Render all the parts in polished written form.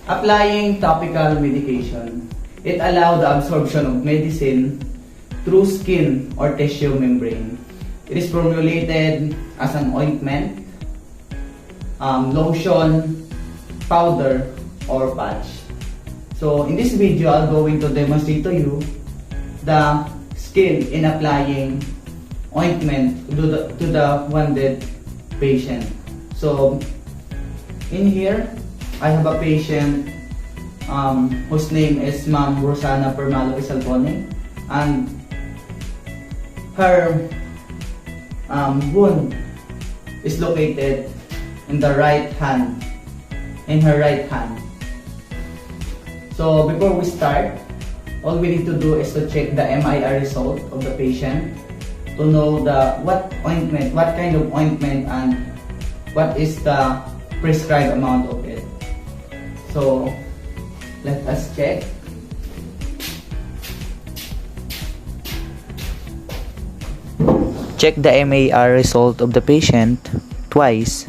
Applying topical medication. It allows the absorption of medicine through skin or tissue membrane. It is formulated as an ointment, lotion, powder, or patch. So in this video, I'm going to demonstrate to you the skill in applying ointment to the wounded patient. So in here, I have a patient whose name is Ma'am Rosana Permalo Pisalboni, and her wound is located in the right hand, in her right hand. So before we start, all we need to do is to check the MIR result of the patient to know what kind of ointment and what is the prescribed amount of it. So let us check. Check the MAR result of the patient twice.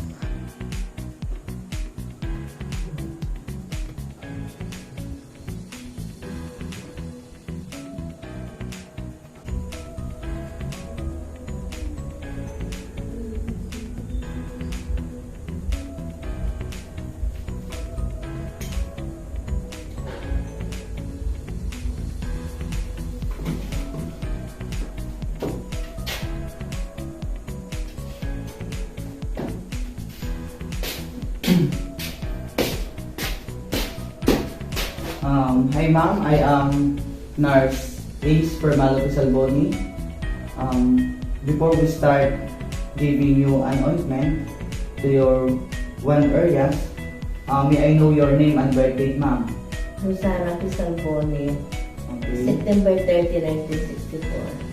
Hi ma'am, I am Nurse Ace Permalo Pisalboni. Before we start giving you an ointment to your wound areas, may I know your name and birth date, ma'am? Rosana Pisalboni, Okay. September 30,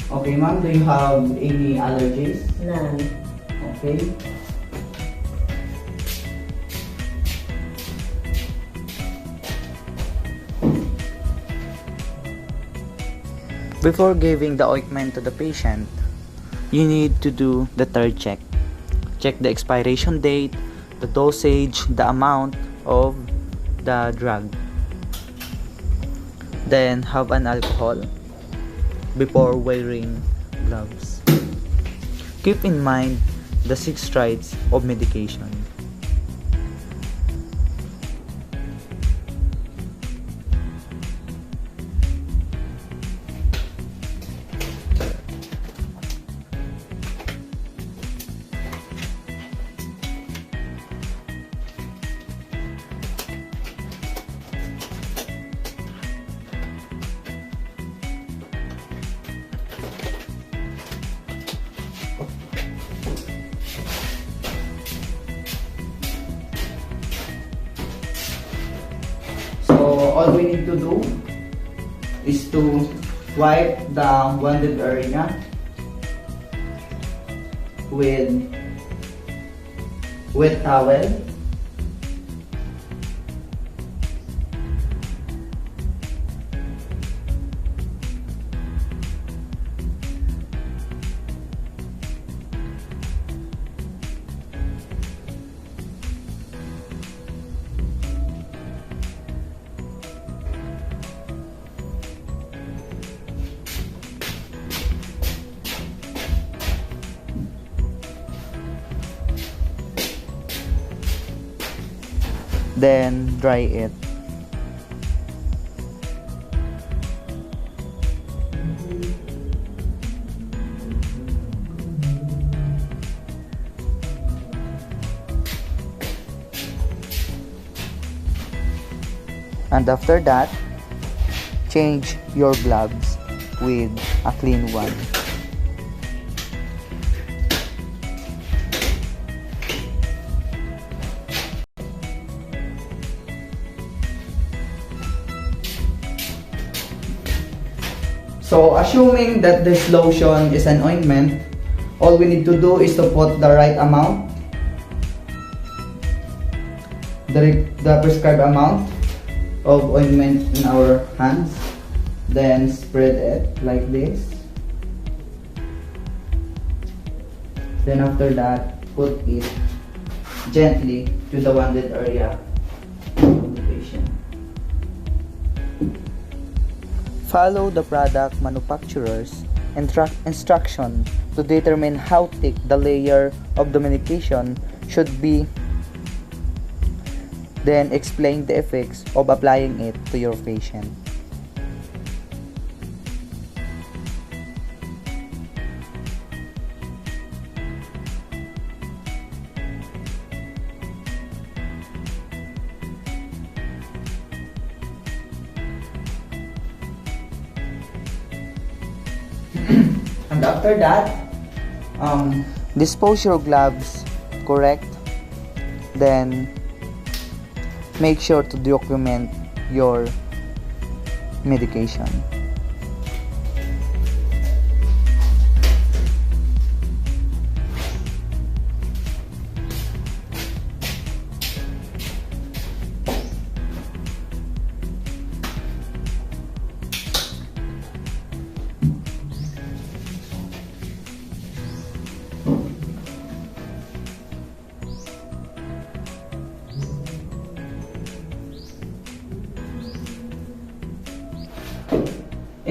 1964. Okay ma'am, do you have any allergies? None. Okay. Before giving the ointment to the patient, you need to do the third check. Check the expiration date, the dosage, the amount of the drug. Then have an alcohol before wearing gloves. Keep in mind the 6 strides of medication. So all we need to do is to wipe the wounded area with wet towel. Then dry it. And after that, change your gloves with a clean one. So assuming that this lotion is an ointment, all we need to do is to put the right amount, the prescribed amount of ointment in our hands, then spread it like this. Then after that, put it gently to the wounded area. Follow the product manufacturer's instruction to determine how thick the layer of the medication should be. Then explain the effects of applying it to your patient. And after that, Dispose your gloves correct. Then make sure to document your medication.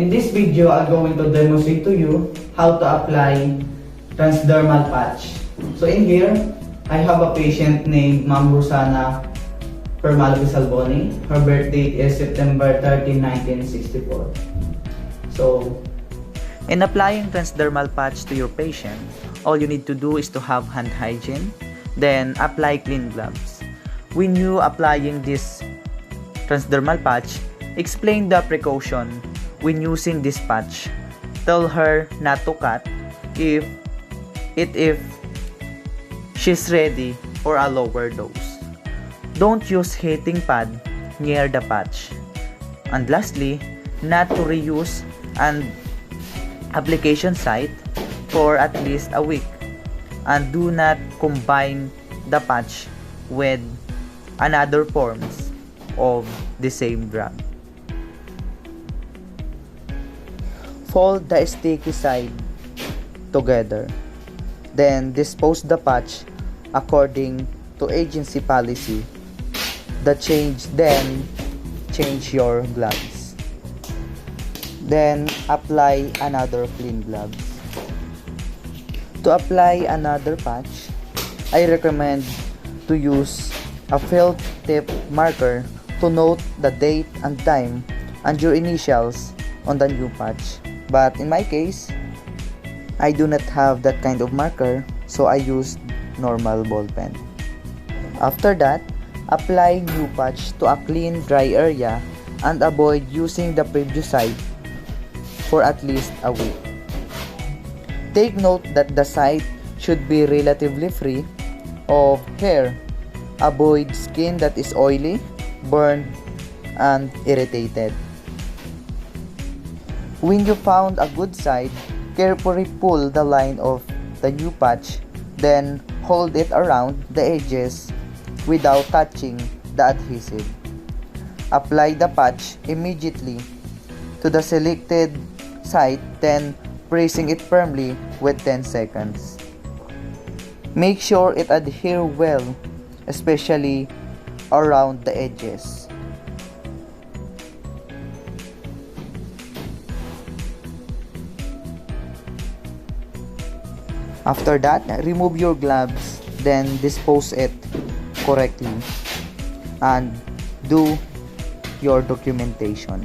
in this video, I'm going to demonstrate to you how to apply transdermal patch. So in here, I have a patient named Ma'am Rosana Salboni. Her birth date is September 13, 1964. So, in applying transdermal patch to your patient, all you need to do is to have hand hygiene, then apply clean gloves. When you applying this transdermal patch, explain the precaution when using this patch. Tell her not to cut if she's ready for a lower dose. Don't use heating pad near the patch. And lastly, not to reuse an application site for at least a week. And do not combine the patch with another forms of the same drug. Fold the sticky side together. Then dispose the patch according to agency policy. Then change your gloves. Then apply another clean gloves. To apply another patch, I recommend to use a felt tip marker to note the date and time and your initials on the new patch. But in my case, I do not have that kind of marker, so I use normal ball pen. After that, apply new patch to a clean, dry area and avoid using the previous site for at least a week. Take note that the site should be relatively free of hair. Avoid skin that is oily, burned, and irritated. When you found a good site, carefully pull the line of the new patch, then hold it around the edges without touching the adhesive. Apply the patch immediately to the selected site, then pressing it firmly with 10 seconds. Make sure it adheres well, especially around the edges. After that, remove your gloves, then dispose it correctly and do your documentation.